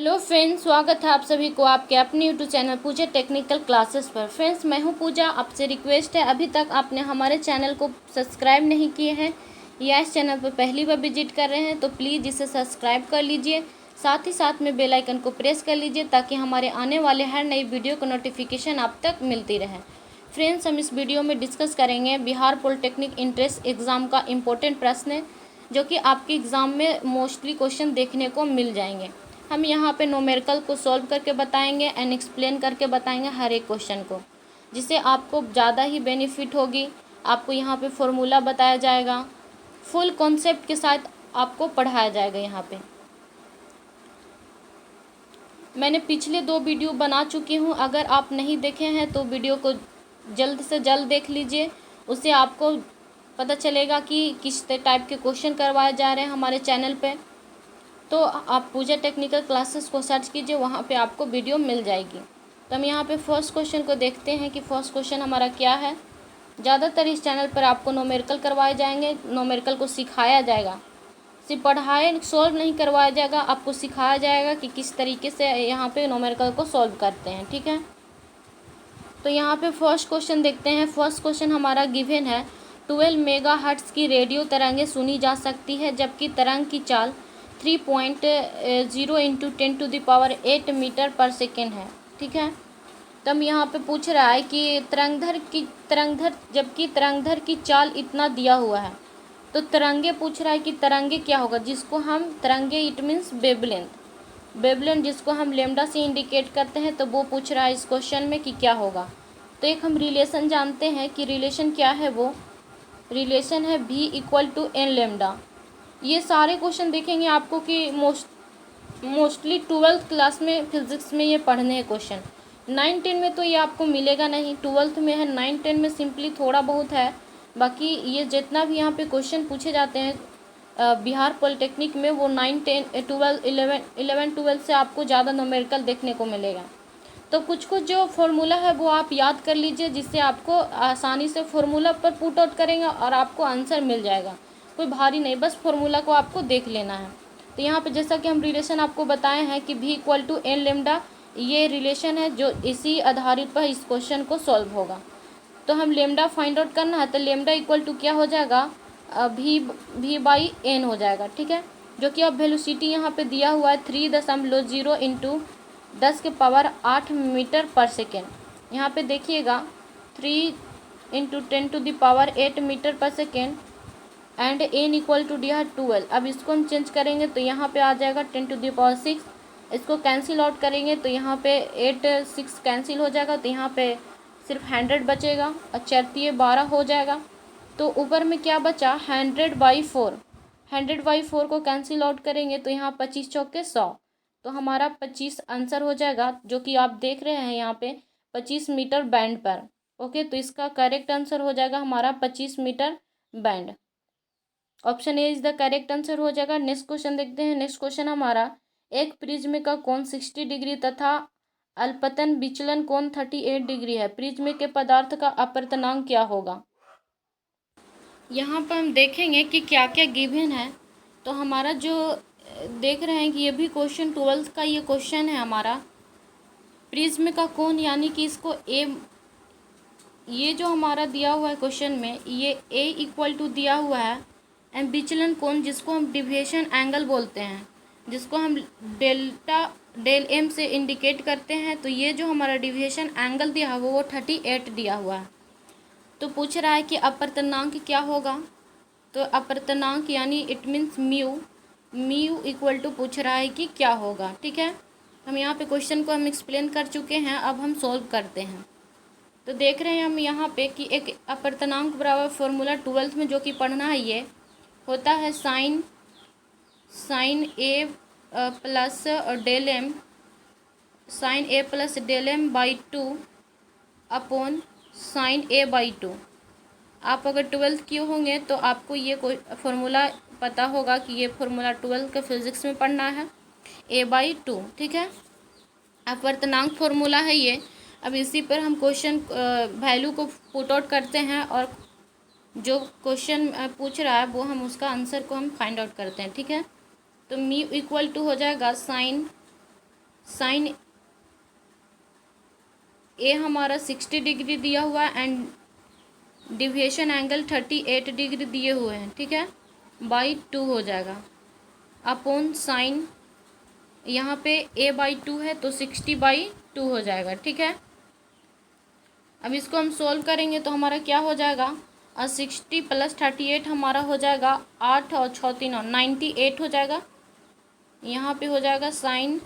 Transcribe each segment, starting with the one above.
Hello friends, स्वागत है आप सभी को आपके अपने यूट्यूब चैनल पूजा टेक्निकल क्लासेस पर। फ्रेंड्स, मैं हूं पूजा। आपसे रिक्वेस्ट है, अभी तक आपने हमारे चैनल को सब्सक्राइब नहीं किए हैं या इस चैनल पर पहली बार विजिट कर रहे हैं तो प्लीज़ इसे सब्सक्राइब कर लीजिए। साथ ही साथ में बेल आइकन को प्रेस कर लीजिए ताकि हमारे आने वाले हर नई वीडियो का नोटिफिकेशन आप तक मिलती रहे। फ्रेंड्स, हम इस वीडियो में डिस्कस करेंगे बिहार पॉलिटेक्निक इंट्रेंस एग्ज़ाम का इम्पोर्टेंट प्रश्न जो कि आपके एग्ज़ाम में मोस्टली क्वेश्चन देखने को मिल जाएंगे। हम यहाँ पे न्यूमेरिकल को सॉल्व करके बताएंगे एंड एक्सप्लेन करके बताएंगे हर एक क्वेश्चन को, जिससे आपको ज़्यादा ही बेनिफिट होगी। आपको यहाँ पे फॉर्मूला बताया जाएगा, फुल कॉन्सेप्ट के साथ आपको पढ़ाया जाएगा। यहाँ पे मैंने पिछले 2 वीडियो बना चुकी हूँ, अगर आप नहीं देखे हैं तो वीडियो को जल्द से जल्द देख लीजिए। उससे आपको पता चलेगा कि किस टाइप के क्वेश्चन करवाए जा रहे हैं हमारे चैनल पे। तो आप पूजा टेक्निकल क्लासेस को सर्च कीजिए, वहाँ पे आपको वीडियो मिल जाएगी। तो हम यहाँ पे फर्स्ट क्वेश्चन को देखते हैं कि फर्स्ट क्वेश्चन हमारा क्या है। ज़्यादातर इस चैनल पर आपको न्यूमेरिकल करवाए जाएंगे, न्यूमेरिकल को सिखाया जाएगा, सिर्फ पढ़ाए सॉल्व नहीं करवाया जाएगा, आपको सिखाया जाएगा कि किस तरीके से यहाँ पे न्यूमेरिकल को सॉल्व करते हैं। ठीक है, तो यहाँ पे फर्स्ट क्वेश्चन देखते हैं। फर्स्ट क्वेश्चन हमारा गिवन है 12 मेगाहर्ट्ज़ की रेडियो तरंगें सुनी जा सकती है जबकि तरंग की चाल 3.0 इंटू 10⁸ मीटर पर सेकेंड है। ठीक है, तो हम यहाँ पे पूछ रहा है कि जबकि तरंगधर की चाल इतना दिया हुआ है, तो तरंगे पूछ रहा है कि तरंगे क्या होगा, जिसको हम तरंगे इट मीन्स वेवलेंथ जिसको हम लेमडा से इंडिकेट करते हैं, तो वो पूछ रहा है इस क्वेश्चन में कि क्या होगा। तो एक हम रिलेशन जानते हैं कि रिलेशन क्या है, वो रिलेशन है v = n लेमडा। ये सारे क्वेश्चन देखेंगे आपको कि मोस्टली 12th क्लास में फिजिक्स में ये पढ़ने हैं क्वेश्चन। 9-10 में तो ये आपको मिलेगा नहीं, 12th में है। 9-10 में सिंपली थोड़ा बहुत है, बाकी ये जितना भी यहाँ पे क्वेश्चन पूछे जाते हैं बिहार पॉलिटेक्निक में, वो 11-12 से आपको ज़्यादा न्यूमेरिकल देखने को मिलेगा। तो कुछ जो फार्मूला है वो आप याद कर लीजिए, जिससे आपको आसानी से फार्मूला पर पुट आउट करेंगे और आपको आंसर मिल जाएगा। कोई भारी नहीं, बस फार्मूला को आपको देख लेना है। तो यहाँ पे जैसा कि हम रिलेशन आपको बताए हैं कि v = n लेमडा, ये रिलेशन है जो इसी आधारित पर इस क्वेश्चन को सॉल्व होगा। तो हम लेमडा फाइंड आउट करना है, तो लेमडा = क्या हो जाएगा, v/n हो जाएगा। ठीक है, जो कि अब वेलोसिटी यहाँ पे दिया हुआ है 3.0 इंटू 10⁸ मीटर पर सेकेंड। यहाँ पे देखिएगा 3 इंटू 10⁸ मीटर पर सेकेंड एंड n = दिया है 12। अब इसको हम चेंज करेंगे तो यहाँ पे आ जाएगा 10⁶। इसको कैंसिल आउट करेंगे तो यहाँ पे 8 6 कैंसिल हो जाएगा, तो यहाँ पे सिर्फ 100 बचेगा और 4 12 हो जाएगा। तो ऊपर में क्या बचा, 100/4। 100/4 को कैंसिल आउट करेंगे तो यहाँ 25 चौके 100, तो हमारा 25 आंसर हो जाएगा, जो कि आप देख रहे हैं यहाँ पे 25 मीटर बैंड पर। ओके, तो इसका करेक्ट आंसर हो जाएगा हमारा 25 metre band. Option A is the correct answer हो जाएगा। नेक्स्ट क्वेश्चन देखते हैं। नेक्स्ट क्वेश्चन हमारा, एक प्रिज्म का कोण 60 डिग्री तथा अल्पतन विचलन कोण 38 डिग्री है, प्रिज्म के पदार्थ का अपवर्तनांक क्या होगा। यहाँ पर हम देखेंगे कि क्या क्या गिवन है। तो हमारा जो देख रहे हैं कि ये भी क्वेश्चन 12th का ये क्वेश्चन है हमारा। प्रिज्म का कोण यानी कि इसको ये जो हमारा दिया हुआ है क्वेश्चन में, ये a = दिया हुआ है एंड विचलन कोण जिसको हम डिविएशन एंगल बोलते हैं, जिसको हम डेल m से इंडिकेट करते हैं। तो ये जो हमारा डिविएशन एंगल दिया हुआ वो 38 दिया हुआ है। तो पूछ रहा है कि अपवर्तनांक क्या होगा। तो अपवर्तनांक यानी इट मीन्स म्यू = पूछ रहा है कि क्या होगा। ठीक है, हम यहाँ पे क्वेश्चन को हम एक्सप्लेन कर चुके हैं, अब हम सॉल्व करते हैं। तो देख रहे हैं हम यहाँ पे कि एक अपवर्तनांक बराबर फॉर्मूला 12th में जो कि पढ़ना है, ये होता है sine a plus del m/2 upon sine a/2। आप अगर 12th किए होंगे तो आपको ये कोई फॉर्मूला पता होगा कि ये फॉर्मूला 12th के फिजिक्स में पढ़ना है, a/2। ठीक है, अपवर्तनांक फॉर्मूला है ये। अब इसी पर हम क्वेश्चन वैल्यू को पुट आउट करते हैं और जो क्वेश्चन पूछ रहा है वो हम उसका आंसर को हम फाइंड आउट करते हैं। ठीक है, तो म्यू = हो जाएगा साइन साइन ए हमारा 60 डिग्री दिया हुआ है एंड डिविएशन एंगल 38 डिग्री दिए हुए हैं, ठीक है, बाई 2 हो जाएगा अपॉन साइन यहाँ पे ए बाई 2 है तो 60/2 हो जाएगा, ठीक है। अब इसको हम सोल्व करेंगे तो हमारा क्या हो जाएगा, 60 + 38 हमारा हो जाएगा 8 और 6 3 और 98 हो जाएगा। यहाँ पे हो जाएगा साइन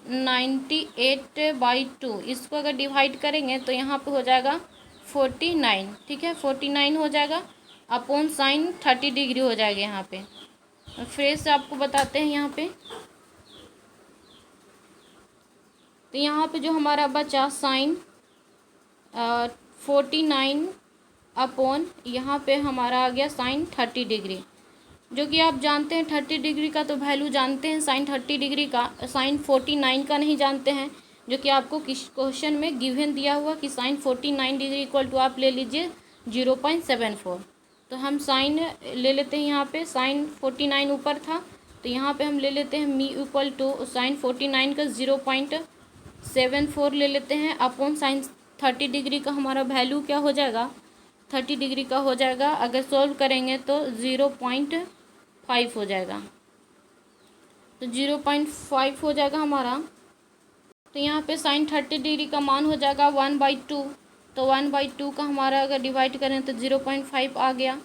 98/2। इसको अगर डिवाइड करेंगे तो यहाँ पे हो जाएगा 49, ठीक है, 49 हो जाएगा अपॉन साइन 30 डिग्री हो जाएगा यहाँ पे। फिर से आपको बताते हैं यहाँ पे, तो यहाँ पे जो हमारा बचा साइन 49 अपॉन यहाँ पे हमारा आ गया साइन 30 डिग्री, जो कि आप जानते हैं 30 डिग्री का तो वैल्यू जानते हैं, साइन 30 डिग्री का, साइन 49 का नहीं जानते हैं, जो कि आपको क्वेश्चन में गिवन दिया हुआ कि साइन 49 डिग्री इक्वल टू आप ले लीजिए 0.74। तो हम साइन ले लेते हैं, यहाँ पे साइन 49 ऊपर था तो यहाँ पे हम ले लेते हैं मी इक्वल टू साइन 49 का 0.74 ले लेते हैं अपॉन साइन 30 डिग्री का हमारा वैल्यू क्या हो जाएगा, 30 डिग्री का हो जाएगा, अगर सॉल्व करेंगे तो 0.5 हो जाएगा, तो 0.5 हो जाएगा हमारा। तो यहाँ पे साइन 30 डिग्री का मान हो जाएगा 1/2, तो 1/2 का हमारा अगर डिवाइड करें तो 0.5 आ गया,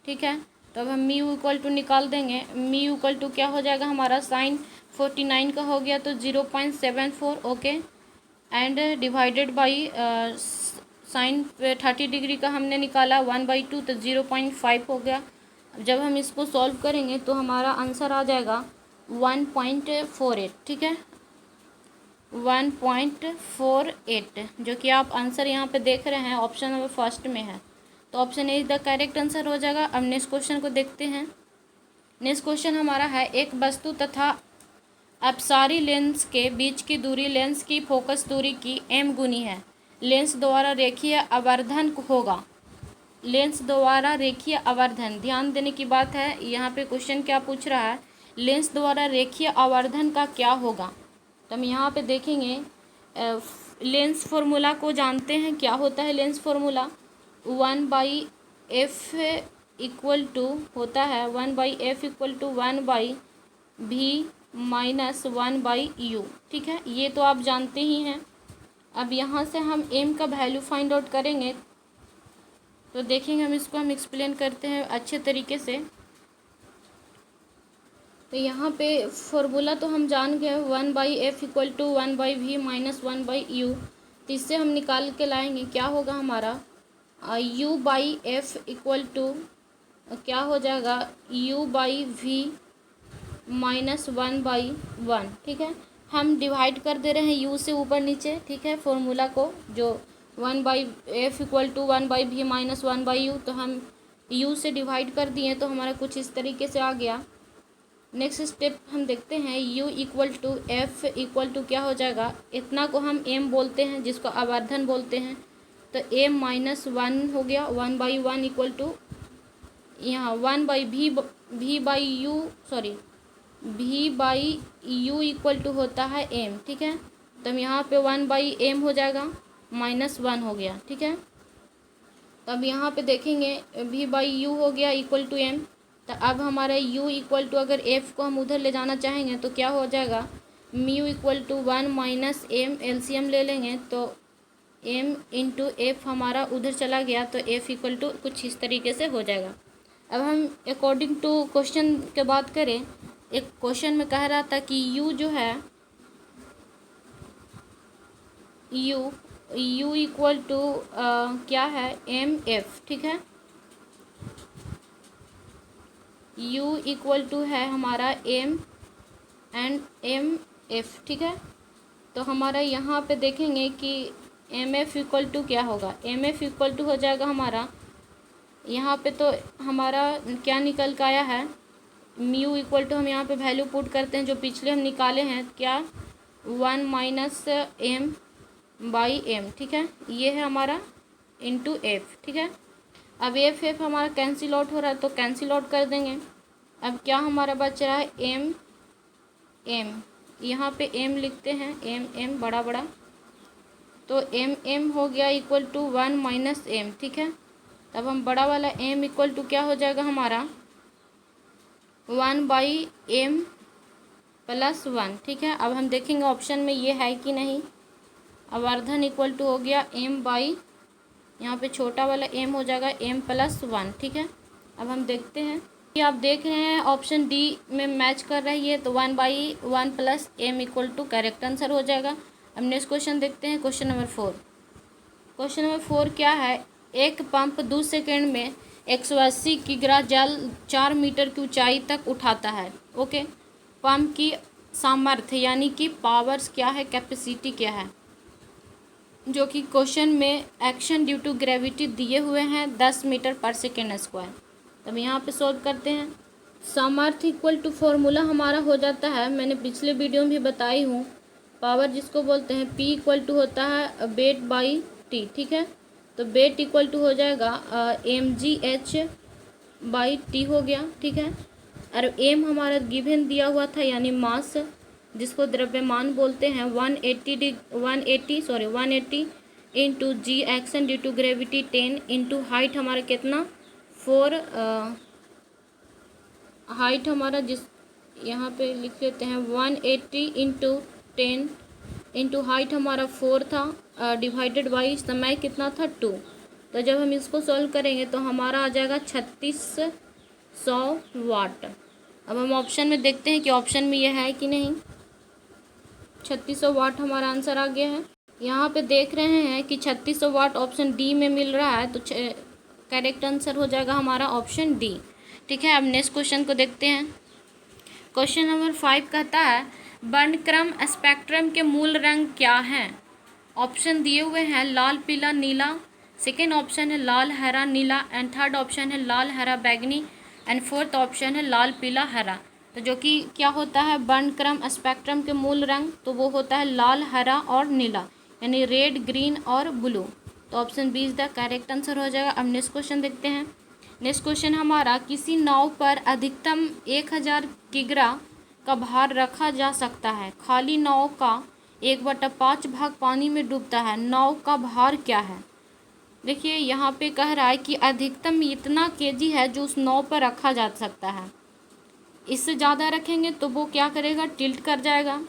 ठीक है। तो अब हम म्यू इक्वल टू निकाल देंगे, म्यू इक्वल टू क्या हो जाएगा हमारा, साइन 49 का हो गया तो 0.74, okay, and divided by sine 30 degree का हमने निकाला 1/2 तो 0.5 हो गया। जब हम इसको सॉल्व करेंगे तो हमारा आंसर आ जाएगा 1.48, ठीक है, 1.48, जो कि आप आंसर यहाँ पे देख रहे हैं ऑप्शन नंबर फर्स्ट में है, तो option A is the correct answer हो जाएगा। अब नेक्स्ट क्वेश्चन को देखते हैं। नेक्स्ट क्वेश्चन हमारा है, एक वस्तु तथा अपसारी लेंस के बीच की दूरी लेंस की फोकस दूरी की m गुनी है, लेंस द्वारा रेखीय आवर्धन होगा, लेंस द्वारा रेखीय आवर्धन, ध्यान देने की बात है, यहाँ पे क्वेश्चन क्या पूछ रहा है, लेंस द्वारा रेखीय आवर्धन का क्या होगा। तो हम यहाँ पे देखेंगे लेंस फार्मूला को जानते हैं, क्या होता है lens formula, 1/f equal to होता है 1/f equal to 1/v minus 1/u, ठीक है, ये तो आप जानते ही हैं। अब यहाँ से हम m का वैल्यू फाइंड आउट करेंगे, तो देखेंगे हम इसको हम एक्सप्लेन करते हैं अच्छे तरीके से। तो यहाँ पे फॉर्मूला तो हम जान गए 1/f equal to 1/v minus 1/u, तो इससे हम निकाल के लाएंगे क्या होगा हमारा u/f इक्वल टू क्या हो जाएगा u/v माइनस 1/1, ठीक है। हम डिवाइड कर दे रहे हैं u से ऊपर नीचे, ठीक है, फॉर्मूला को, जो 1/f equal to 1/v minus 1/u, तो हम u से डिवाइड कर दिए तो हमारा कुछ इस तरीके से आ गया। नेक्स्ट स्टेप हम देखते हैं, u equal to f equal to क्या हो जाएगा, इतना को हम m बोलते हैं जिसको आवर्धन बोलते हैं, तो m माइनस 1 हो गया, 1/1 इक्वल टू यहाँ v/u इक्वल टू होता है m, ठीक है, तो हम यहाँ पे 1/m हो जाएगा, माइनस 1 हो गया, ठीक है। तो अब यहाँ पे देखेंगे v/u हो गया इक्वल टू m, तो अब हमारा u इक्वल टू अगर f को हम उधर ले जाना चाहेंगे तो क्या हो जाएगा, mu equal to 1 minus m, LCM ले लेंगे तो m इंटू एफ हमारा उधर चला गया, तो f इक्वल टू कुछ इस तरीके से हो जाएगा। अब हम अकॉर्डिंग टू क्वेश्चन के बात करें, एक क्वेश्चन में कह रहा था कि u जो है u इक्वल टू क्या है mf, ठीक है, u इक्वल टू है हमारा m एंड mf, ठीक है। तो हमारा यहाँ पे देखेंगे कि mf इक्वल टू क्या होगा, mf इक्वल टू हो जाएगा हमारा, यहाँ पे तो हमारा क्या निकल के आया है, म्यू इक्वल टू हम यहाँ पे वैल्यू पुट करते हैं जो पिछले हम निकाले हैं, क्या 1 माइनस m/m, ठीक है, ये है हमारा इंटू एफ, ठीक है। अब एफ हमारा कैंसिल आउट हो रहा है तो कैंसिल आउट कर देंगे। अब क्या हमारा बच रहा है m यहाँ पे m लिखते हैं, m बड़ा बड़ा, तो m हो गया इक्वल टू 1 माइनस m, ठीक है। तब हम बड़ा वाला m इक्वल टू क्या हो जाएगा हमारा 1/m प्लस 1, ठीक है। अब हम देखेंगे ऑप्शन में ये है कि नहीं। अवर्धन इक्वल टू हो गया m बाई, यहाँ पे छोटा वाला m हो जाएगा m प्लस 1, ठीक है। अब हम देखते हैं कि आप देख रहे हैं ऑप्शन डी में मैच कर रही है, तो 1/1 plus m equal to correct answer हो जाएगा। अब नेक्स्ट क्वेश्चन देखते हैं, क्वेश्चन नंबर 4। क्वेश्चन नंबर 4 क्या है, एक पंप 2 सेकेंड में 180 किग्रा जल 4 मीटर की ऊंचाई तक उठाता है। ओके, पंप की सामर्थ्य यानी कि पावर्स क्या है, कैपेसिटी क्या है, जो कि क्वेश्चन में एक्शन ड्यू टू ग्रेविटी दिए हुए हैं 10 मीटर पर सेकेंड स्क्वायर। तब यहाँ पे सॉल्व करते हैं। सामर्थ्य इक्वल टू फॉर्मूला हमारा हो जाता है, मैंने पिछले वीडियो में भी बताई हूँ, पावर जिसको बोलते हैं P इक्वल टू होता है वेट बाई टी, ठीक है। तो वेट इक्वल टू हो जाएगा mgh बाई टी हो गया, ठीक है। और m हमारा गिवन दिया हुआ था यानी मास, जिसको द्रव्यमान बोलते हैं 180 into g acceleration due to gravity 10 into height हमारा कितना 4, हाइट हमारा जिस यहाँ पे लिख लेते हैं 180 इंटू 10 इंटू हाइट हमारा 4 था, डिवाइडेड बाई समय कितना था 2। तो जब हम इसको सॉल्व करेंगे तो हमारा आ जाएगा 3600 वाट। अब हम ऑप्शन में देखते हैं कि ऑप्शन में यह है कि नहीं। 3600 वाट हमारा आंसर आ गया है। यहाँ पे देख रहे हैं कि 3600 वाट ऑप्शन डी में मिल रहा है, तो करेक्ट आंसर हो जाएगा हमारा ऑप्शन डी, ठीक है। अब नेक्स्ट क्वेश्चन को देखते हैं। क्वेश्चन नंबर 5 कहता है वर्णक्रम स्पेक्ट्रम के मूल रंग क्या हैं। ऑप्शन दिए हुए हैं लाल पीला नीला, सेकेंड ऑप्शन है लाल हरा नीला, एंड थर्ड ऑप्शन है लाल हरा बैगनी, एंड फोर्थ ऑप्शन है लाल पीला हरा। तो जो कि क्या होता है वर्णक्रम स्पेक्ट्रम के मूल रंग, तो वो होता है लाल हरा और नीला, यानी रेड ग्रीन और ब्लू। तो option B is the correct answer हो जाएगा। अब नेक्स्ट क्वेश्चन देखते हैं। नेक्स्ट क्वेश्चन हमारा, किसी नाव पर अधिकतम 1000 किग्रा का भार रखा जा सकता है, खाली नाव का 1/5 भाग पानी में डूबता है, नाव का भार क्या है। देखिए यहाँ पे कह रहा है कि अधिकतम इतना केजी है जो उस नाव पर रखा जा सकता है, इससे ज़्यादा रखेंगे तो वो क्या करेगा, टिल्ट कर जाएगा।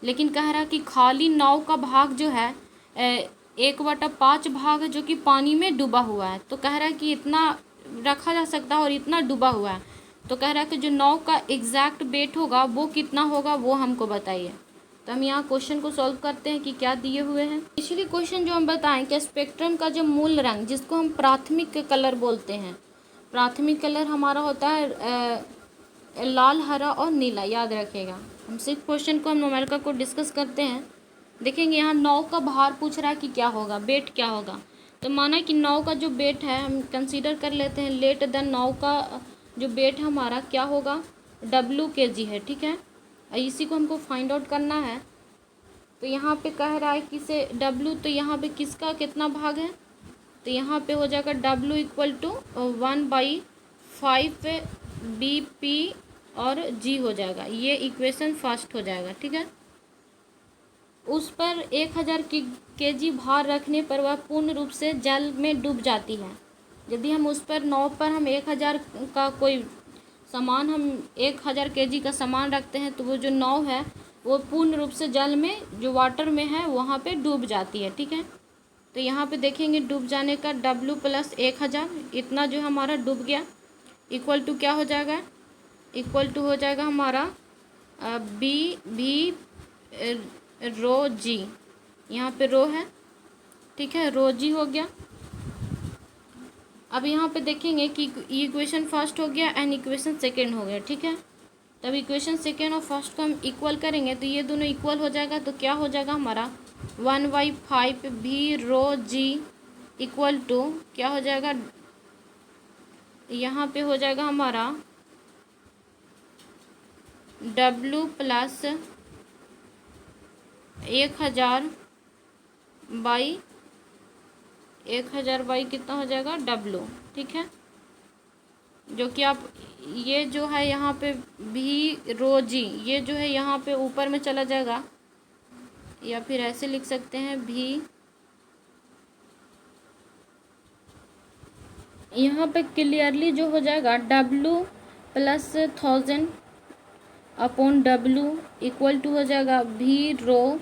लेकिन कह रहा है कि खाली नाव का भाग जो है 1/5 भाग है जो कि पानी में डूबा हुआ है, तो कह रहा है कि इतना रखा जा सकता है और इतना डूबा हुआ है। तो कह रहा है कि जो नाव का एग्जैक्ट वेट होगा वो कितना होगा वो हमको बताइए। तो हम यहाँ क्वेश्चन को सॉल्व करते हैं कि क्या दिए हुए हैं। पिछली क्वेश्चन जो हम बताएं कि स्पेक्ट्रम का जो मूल रंग जिसको हम प्राथमिक कलर बोलते हैं, प्राथमिक कलर हमारा होता है लाल हरा और नीला, याद रखिएगा। हम सिर्फ क्वेश्चन को हम न्यूमेरिकल को डिस्कस करते हैं। देखेंगे यहाँ नाव का भार पूछ रहा है कि क्या होगा, वेट क्या होगा। तो माना कि नाव का जो वेट है हम कंसीडर कर लेते हैं, लेट द नाव का जो वेट हमारा क्या होगा W kg है, ठीक है। इसी को हमको फाइंड आउट करना है। तो यहाँ पे कह रहा है कि से W, तो यहाँ पे किसका कितना भाग है, तो यहाँ पे हो जाएगा W इक्वल टू 1/5 BP और G हो जाएगा, ये इक्वेशन फर्स्ट हो जाएगा, ठीक है। उस पर 1000 kg भार रखने पर वह पूर्ण रूप से जल में डूब जाती है। यदि हम उस पर नाव पर हम 1000 का कोई सामान, हम 1000 kg का सामान रखते हैं, तो वो जो नाव है वो पूर्ण रूप से जल में जो वाटर में है वहाँ पे डूब जाती है, ठीक है। तो यहाँ पे देखेंगे डूब जाने का W प्लस 1000, इतना जो हमारा डूब गया, इक्वल टू क्या हो जाएगा, इक्वल टू हो जाएगा हमारा B रो जी, यहाँ पे रो है, ठीक है, रो जी हो गया। अब यहाँ पे देखेंगे कि इक्वेशन फर्स्ट हो गया एंड इक्वेशन सेकेंड हो गया, ठीक है। तब इक्वेशन सेकेंड और फर्स्ट को हम इक्वल करेंगे तो ये दोनों इक्वल हो जाएगा, तो क्या हो जाएगा हमारा 1/5 भी रो जी इक्वल टू क्या हो जाएगा, यहाँ पे हो जाएगा हमारा W प्लस 1000 बाई कितना हो जाएगा W, ठीक है। जो कि आप ये जो है यहाँ पे भी रो जी, ये जो है यहाँ पे ऊपर में चला जाएगा, या फिर ऐसे लिख सकते हैं भी, यहाँ पे क्लियरली जो हो जाएगा W plus 1000 upon W equal to हो जाएगा भी रो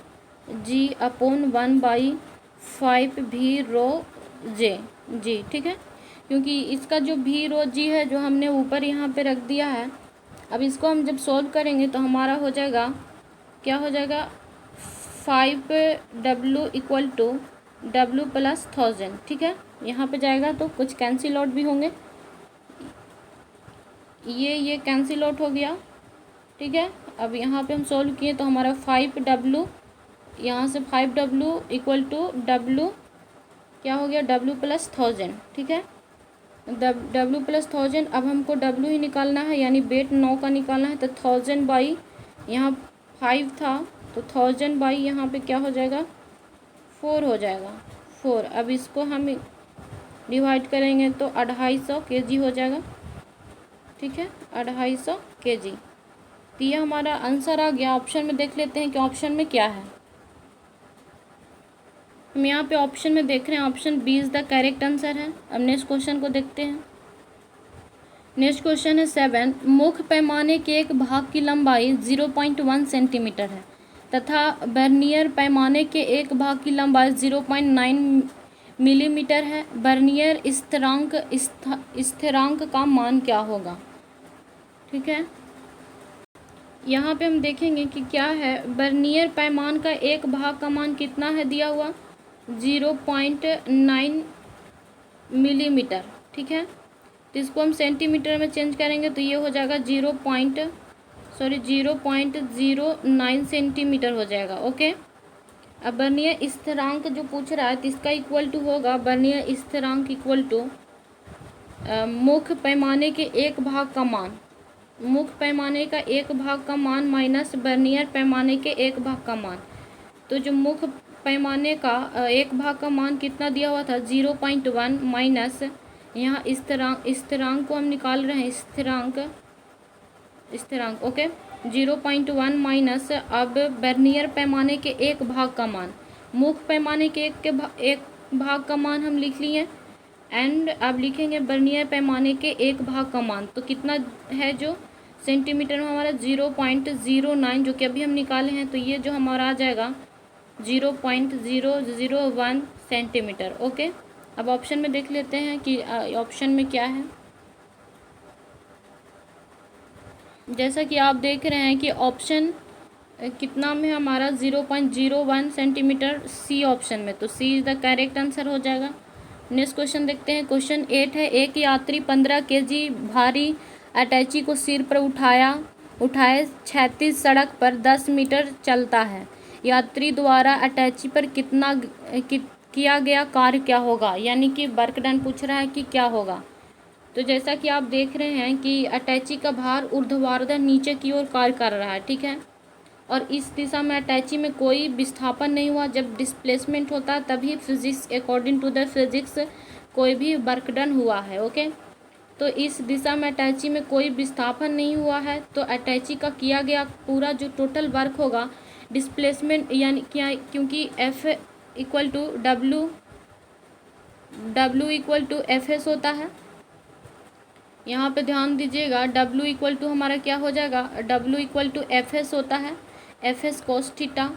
जी अपॉन 1/5 भी रो जे जी। ठीक है, क्योंकि इसका जो भी रो जी है जो हमने ऊपर यहाँ पे रख दिया है, अब इसको हम जब सॉल्व करेंगे तो हमारा हो जाएगा, क्या हो जाएगा, 5W equal to W plus 1000। ठीक है, यहाँ पे जाएगा तो कुछ कैंसिल आउट भी होंगे, ये कैंसिल आउट हो गया। ठीक है, अब यहाँ पे हम सॉल्व किए तो हमारा 5W, यहाँ से 5W इक्वल टू W, क्या हो गया, W प्लस 1000। ठीक है, W प्लस 1000, अब हमको W ही निकालना है, यानी बेट 9 का निकालना है, तो 1000 बाई यहाँ 5 था तो 1000 बाई यहाँ पे क्या हो जाएगा, 4 हो जाएगा, 4। अब इसको हम डिवाइड करेंगे तो 250 kg हो जाएगा। ठीक है, 250 kg। तो ये हमारा आंसर आ गया। ऑप्शन में देख लेते हैं कि ऑप्शन में क्या है। हम यहाँ पे ऑप्शन में देख रहे हैं, option B is the correct answer है। अब नेक्स्ट क्वेश्चन को देखते हैं। नेक्स्ट क्वेश्चन है 7, मुख्य पैमाने के एक भाग की लंबाई 0.1 सेंटीमीटर है तथा वर्नियर पैमाने के एक भाग की लंबाई 0.9 मिलीमीटर है। वर्नियर स्थिरांक का मान क्या होगा। ठीक है, यहाँ पे हम देखेंगे कि क्या है, वर्नियर पैमान का एक भाग का मान कितना है दिया हुआ, 0.9 मिलीमीटर। ठीक है, तो इसको हम सेंटीमीटर में चेंज करेंगे तो ये हो जाएगा 0.09 सेंटीमीटर हो जाएगा। ओके, अब वर्नियर स्थिरांक जो पूछ रहा है तो इसका इक्वल टू होगा, वर्नियर स्थिरांक इक्वल टू मुख्य पैमाने के एक भाग का मान, मुख्य पैमाने का एक भाग का मान माइनस वर्नियर पैमाने के एक भाग का मान। तो जो मुख्य पैमाने का एक भाग का मान कितना दिया हुआ था, 0.1 माइनस यहाँ स्थिरांक को हम निकाल रहे हैं, स्थिरांक ओके, 0.1 माइनस अब वर्नियर पैमाने के एक भाग का मान, मुख्य पैमाने के एक भाग का मान हम लिख लिए, एंड अब लिखेंगे वर्नियर पैमाने के एक भाग का मान। तो कितना है जो सेंटीमीटर में हमारा 0.09 जो कि अभी हम निकाले हैं, तो ये जो हमारा आ जाएगा 0.001 सेंटीमीटर। ओके, अब ऑप्शन में देख लेते हैं कि ऑप्शन में क्या है। जैसा कि आप देख रहे हैं कि ऑप्शन कितना में हमारा 0.01 सेंटीमीटर सी ऑप्शन में, तो सी इज़ द करेक्ट आंसर हो जाएगा। नेक्स्ट क्वेश्चन देखते हैं। क्वेश्चन 8 है, एक यात्री 15 kg भारी अटैची को सिर पर उठाए 36 सड़क पर 10 मीटर चलता है। यात्री द्वारा अटैची पर किया गया कार्य क्या होगा, यानी कि वर्क डन पूछ रहा है कि क्या होगा। तो जैसा कि आप देख रहे हैं कि अटैची का भार ऊर्ध्वाधर नीचे की ओर कार्य कर रहा है। ठीक है, और इस दिशा में अटैची में कोई विस्थापन नहीं हुआ। जब डिस्प्लेसमेंट होता है तभी physics, according to the physics, कोई भी वर्क डन हुआ है। ओके, तो इस दिशा में अटैची में कोई विस्थापन नहीं हुआ है, तो अटैची का किया गया पूरा जो टोटल वर्क होगा डिस्प्लेसमेंट, यानी क्या, क्योंकि F equal to W equal to FS होता है। यहाँ पे ध्यान दीजिएगा, W इक्वल टू हमारा क्या हो जाएगा, W इक्वल टू FS होता है, FS कोस थीटा।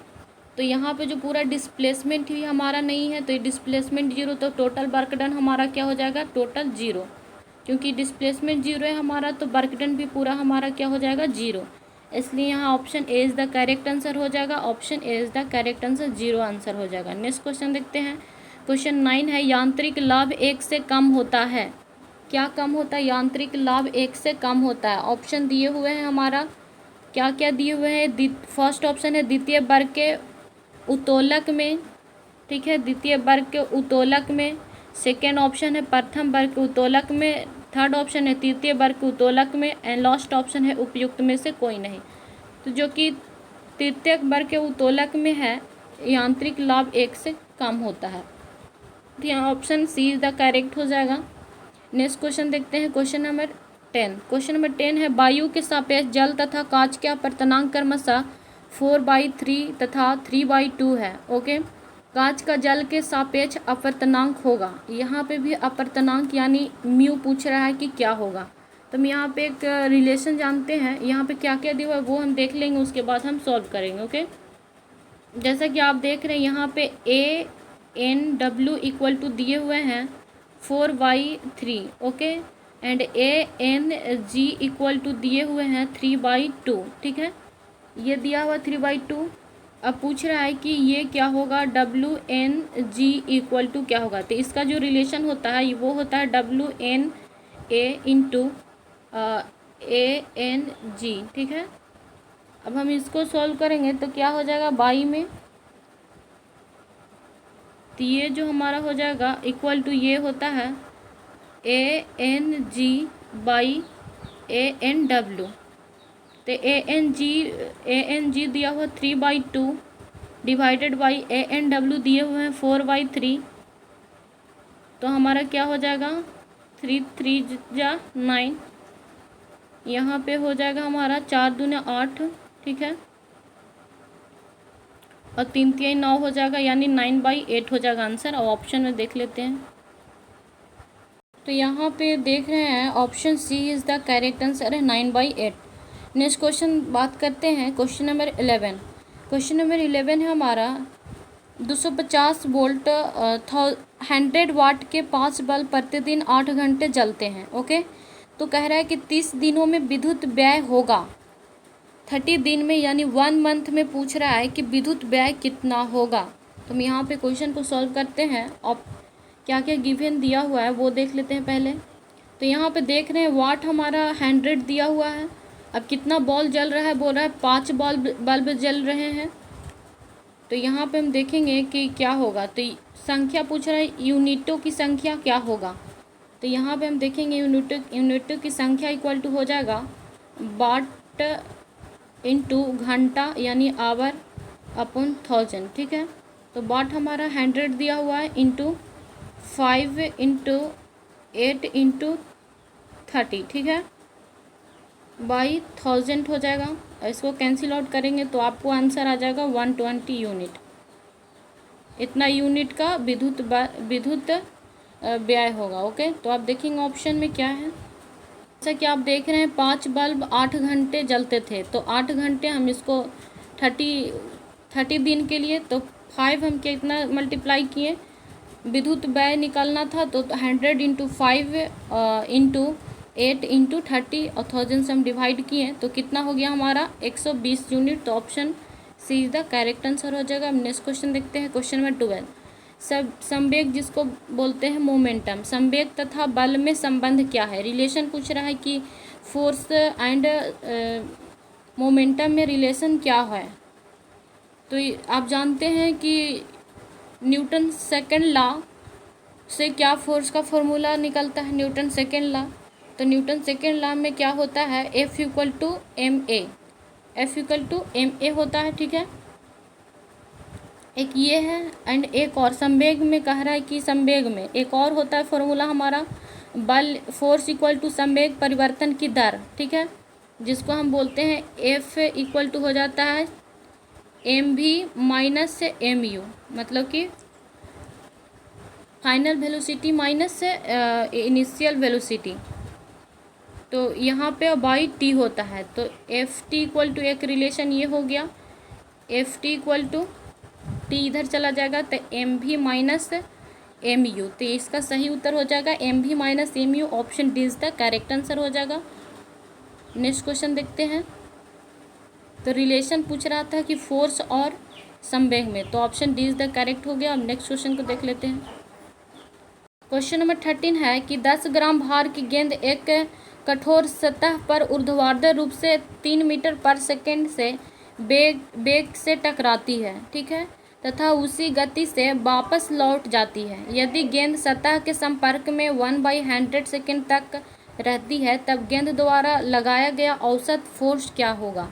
तो यहाँ पे जो पूरा डिस्प्लेसमेंट ही हमारा नहीं है, तो ये डिस्प्लेसमेंट जीरो, तो टोटल वर्क डन हमारा क्या हो जाएगा, टोटल जीरो। क्योंकि डिस्प्लेसमेंट जीरो है हमारा, तो वर्क डन भी पूरा हमारा क्या हो जाएगा, जीरो। इसलिए यहाँ option A is the correct answer हो जाएगा। Option A is the correct answer, zero answer हो जाएगा। नेक्स्ट क्वेश्चन देखते हैं। क्वेश्चन 9 है, यांत्रिक लाभ 1 से कम होता है। क्या कम होता है, यांत्रिक लाभ 1 से कम होता है। ऑप्शन दिए हुए हैं हमारा, क्या क्या दिए हुए हैं। फर्स्ट ऑप्शन है द्वितीय वर्ग के उत्तोलक में। ठीक है, द्वितीय वर्ग के उत्तोलक में। सेकेंड ऑप्शन है प्रथम वर्ग के उत्तोलक में। थर्ड ऑप्शन है तृतीय वर्ग के उत्तोलक में। एंड लास्ट ऑप्शन है उपयुक्त में से कोई नहीं। तो जो कि तृतीय वर्ग के उत्तोलक में है, यांत्रिक लाभ 1 से कम होता है। तो यहाँ option C is the correct हो जाएगा। नेक्स्ट क्वेश्चन देखते हैं। क्वेश्चन नंबर क्वेश्चन नंबर 10 है वायु के सापेक्ष जल तथा कांच के अपवर्तनांक क्रमशः 4/3 तथा 3/2 है। ओके, कांच का जल के सापेक्ष अपवर्तनांक होगा, यहाँ पे भी अपवर्तनांक यानी म्यू पूछ रहा है कि क्या होगा। तो हम यहाँ पे एक रिलेशन जानते हैं, यहाँ पे क्या क्या दिया हुआ है वो हम देख लेंगे, उसके बाद हम सॉल्व करेंगे। ओके, जैसा कि आप देख रहे हैं यहाँ पे ANW इक्वल टू दिए हुए हैं 4/3। Okay, and ANG equal to दिए हुए हैं 3/2। ठीक है, ये दिया हुआ 3/2। अब पूछ रहा है कि ये क्या होगा, WNG इक्वल टू क्या होगा। तो इसका जो रिलेशन होता है वो होता है WNA इंटू ANG। ठीक है, अब हम इसको सॉल्व करेंगे तो क्या हो जाएगा बाई में, तो ये जो हमारा हो जाएगा इक्वल टू ये होता है ANG बाई ANW। तो ANG दिया हुआ 3/2 डिवाइडेड बाई ANW दिए हुए हैं 4/3। तो हमारा क्या हो जाएगा 3 3 जा 9, यहाँ पे हो जाएगा हमारा 4 दूने 8। ठीक है, और 3 3 9 हो जाएगा, यानी 9/8 हो जाएगा आंसर। और ऑप्शन में देख लेते हैं, तो यहाँ पे देख रहे हैं option C is the correct answer है 9/8। नेक्स्ट क्वेश्चन बात करते हैं, क्वेश्चन नंबर 11। क्वेश्चन नंबर 11 है हमारा 250 वोल्ट 100 वाट के 5 बल्ब प्रतिदिन 8 घंटे जलते हैं। ओके, तो कह रहा है कि 30 दिनों में विद्युत व्यय होगा, 30 दिन में यानी 1 मंथ में पूछ रहा है कि विद्युत व्यय कितना होगा। तो हम यहाँ पे क्वेश्चन को सॉल्व करते हैं और क्या क्या गिवन दिया हुआ है वो देख लेते हैं पहले। तो यहाँ पे देख रहे हैं वाट हमारा 100 दिया हुआ है। अब कितना बल्ब जल रहा है, बोल रहा है 5 बल्ब जल रहे हैं। तो यहाँ पे हम देखेंगे कि क्या होगा, तो संख्या पूछ रहा है यूनिटों की संख्या क्या होगा। तो यहाँ पे हम देखेंगे यूनिटों की संख्या इक्वल टू हो जाएगा वाट इंटू घंटा यानी आवर अपॉन 1000। ठीक है, तो वाट हमारा 100 दिया हुआ है इंटू 5 इंटू 8 इंटू 30। ठीक है, बाई 1000 हो जाएगा। इसको कैंसिल आउट करेंगे तो आपको आंसर आ जाएगा 120 यूनिट। इतना यूनिट का विद्युत व्यय होगा। ओके, तो आप देखेंगे ऑप्शन में क्या है। जैसा कि आप देख रहे हैं 5 बल्ब 8 घंटे जलते थे, तो 8 घंटे हम इसको 30 दिन के लिए, तो 5 हम कितना मल्टीप्लाई किए, विद्युत व्यय निकालना था तो 100 इंटू 5 इंटू 8 इंटू 30 और 1000 से हम डिवाइड किए तो कितना हो गया हमारा 120 यूनिट। तो option C is the correct answer हो जाएगा। अब नेक्स्ट क्वेश्चन देखते हैं, क्वेश्चन नंबर 12। संवेग जिसको बोलते हैं मोमेंटम, संवेग तथा बल में संबंध क्या है। रिलेशन पूछ रहा है कि फोर्स एंड मोमेंटम में रिलेशन क्या है। तो आप जानते हैं कि न्यूटन सेकंड लॉ से क्या फोर्स का फॉर्मूला निकलता है, न्यूटन सेकंड लॉ। तो न्यूटन सेकंड लॉ में क्या होता है, F equal to M A होता है। ठीक है, एक ये है एंड एक और संवेग में कह रहा है कि संवेग में एक और होता है फॉर्मूला हमारा, बल फोर्स इक्वल टू संवेग परिवर्तन की दर। ठीक है, जिसको हम बोलते हैं F इक्वल टू हो जाता है mv माइनस mu, मतलब कि final velocity minus initial velocity. तो यहाँ पे बाई टी होता है, तो एफ टी इक्वल टू एक रिलेशन ये हो गया, F T equal to T इधर चला जाएगा तो एम भी माइनस एम यू। तो इसका सही उत्तर हो जाएगा एम भी minus M U. Option D is the correct answer हो जाएगा। नेक्स्ट क्वेश्चन देखते हैं। तो रिलेशन पूछ रहा था कि फोर्स और संवेग में, तो option D is the correct हो गया। अब नेक्स्ट क्वेश्चन को देख लेते हैं। क्वेश्चन नंबर 13 है कि 10 ग्राम भार की गेंद एक कठोर सतह पर ऊर्ध्वाधर रूप से 3 मीटर पर सेकंड से बेग से टकराती है, ठीक है, तथा उसी गति से वापस लौट जाती है। यदि गेंद सतह के संपर्क में 1/100 सेकंड तक रहती है तब गेंद द्वारा लगाया गया औसत फोर्स क्या होगा।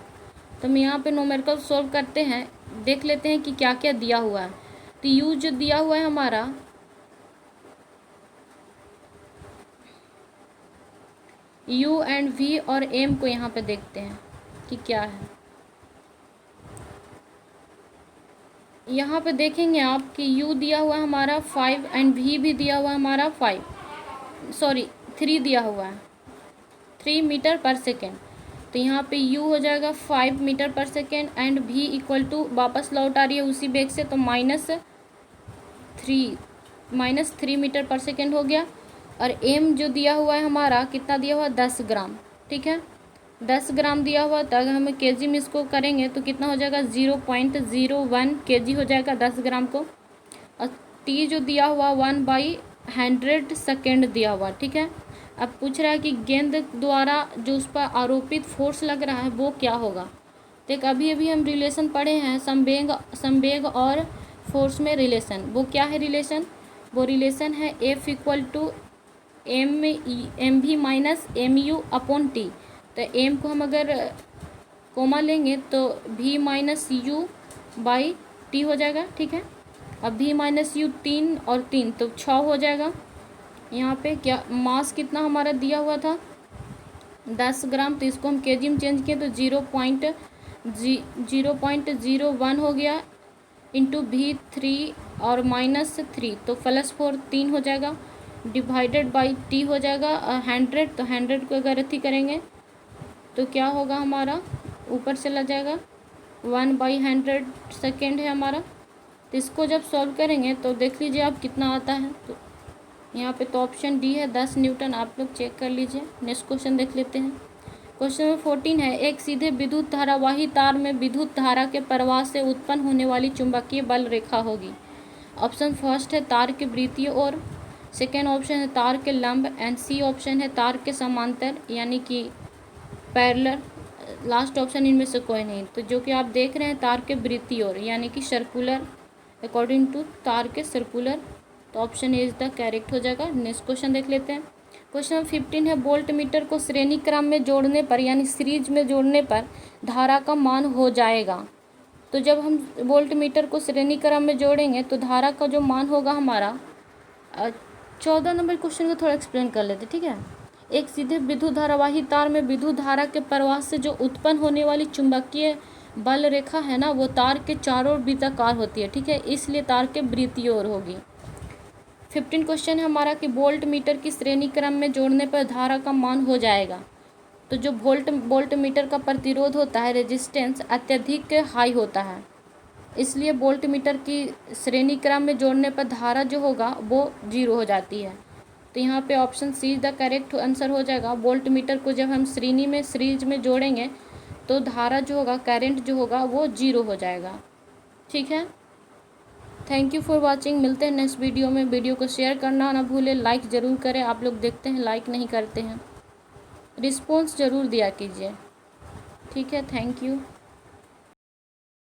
तो हम यहाँ पे न्यूमेरिकल सॉल्व करते हैं, देख लेते हैं कि क्या क्या दिया हुआ है। तो यू जो दिया हुआ है हमारा, यू एंड वी और एम को यहाँ पे देखते हैं कि क्या है। यहाँ पे देखेंगे आप कि u दिया हुआ है हमारा 5 एंड v भी दिया हुआ है हमारा 3 दिया हुआ है 3 मीटर पर सेकेंड। तो यहाँ पे u हो जाएगा 5 मीटर पर second and v equal to वापस लौट आ रही है उसी बेग से, तो -3 मीटर पर सेकेंड हो गया। और m जो दिया हुआ है हमारा कितना दिया हुआ है 10 ग्राम, ठीक है 10 ग्राम दिया हुआ। तो अगर हम केजी में इसको करेंगे तो कितना हो जाएगा 0.01 kg हो जाएगा 10 ग्राम को। और t जो दिया हुआ 1/100 सेकेंड दिया हुआ, ठीक है। अब पूछ रहा है कि गेंद द्वारा जो उस पर आरोपित फोर्स लग रहा है वो क्या होगा। देख अभी अभी हम रिलेशन पढ़े हैं संवेग और फोर्स में रिलेशन। वो क्या है रिलेशन, वो रिलेशन है F equal to mv minus mu/t। तो m को हम अगर कोमा लेंगे तो v minus u by T हो जाएगा, ठीक है। अब v माइनस u 3 और 3 तो 6 हो जाएगा। यहाँ पे क्या मास कितना हमारा दिया हुआ था 10 ग्राम, तो इसको हम केजी में चेंज किए तो 0.01 हो गया इंटू v3 और -3 तो +4 3 हो जाएगा डिवाइडेड बाई t हो जाएगा 100। तो 100 को अगर अथी करेंगे तो क्या होगा हमारा ऊपर चला जाएगा 1/100 सेकेंड है हमारा। तो इसको जब सॉल्व करेंगे तो देख लीजिए आप कितना आता है। तो यहाँ पे तो ऑप्शन डी है 10 न्यूटन, आप लोग चेक कर लीजिए। नेक्स्ट क्वेश्चन देख लेते हैं। क्वेश्चन नंबर 14 है एक सीधे विद्युत धारावाही तार में विद्युत धारा के प्रवाह से उत्पन्न होने वाली चुंबकीय बल रेखा होगी। ऑप्शन फर्स्ट है तार के वृत्तीय ओर, सेकेंड ऑप्शन है तार के लंब एंड सी ऑप्शन है तार के समांतर यानी कि पैरेलल, लास्ट ऑप्शन इनमें से कोई नहीं। तो जो कि आप देख रहे हैं तार के वृत्तीय ओर यानी कि सर्कुलर, अकॉर्डिंग टू तार के सर्कुलर, तो option A is the correct हो जाएगा। नेक्स्ट क्वेश्चन देख लेते हैं। क्वेश्चन नंबर 15 है वोल्ट मीटर को श्रेणी क्रम में जोड़ने पर यानी सीरीज में जोड़ने पर धारा का मान हो जाएगा। तो जब हम वोल्ट मीटर को श्रेणी क्रम में जोड़ेंगे तो धारा का जो मान होगा हमारा 14 नंबर क्वेश्चन को थोड़ा एक्सप्लेन कर लेते, ठीक है। एक सीधे विद्युत धारावाही तार में विद्युत धारा के प्रवाह से जो उत्पन्न होने वाली चुंबकीय बल रेखा है ना वो तार के चारों ओर वृत्ताकार होती है, ठीक है, इसलिए तार के वृत्तीय ओर होगी। 15 क्वेश्चन है हमारा कि वोल्ट मीटर की श्रेणी क्रम में जोड़ने पर धारा का मान हो जाएगा। तो जो वोल्ट मीटर का प्रतिरोध होता है रेजिस्टेंस अत्यधिक हाई होता है, इसलिए वोल्ट मीटर की श्रेणी क्रम में जोड़ने पर धारा जो होगा वो 0 हो जाती है। तो यहाँ पे option see the correct answer हो जाएगा। वोल्ट मीटर को जब हम सीरीज में जोड़ेंगे तो धारा जो होगा करंट जो होगा वो 0 हो जाएगा, ठीक है। Thank you for watching. मिलते हैं नेक्स्ट वीडियो में। वीडियो को शेयर करना ना भूलें, लाइक ज़रूर करें। आप लोग देखते हैं लाइक नहीं करते हैं, रिस्पॉन्स ज़रूर दिया कीजिए, ठीक है। Thank you.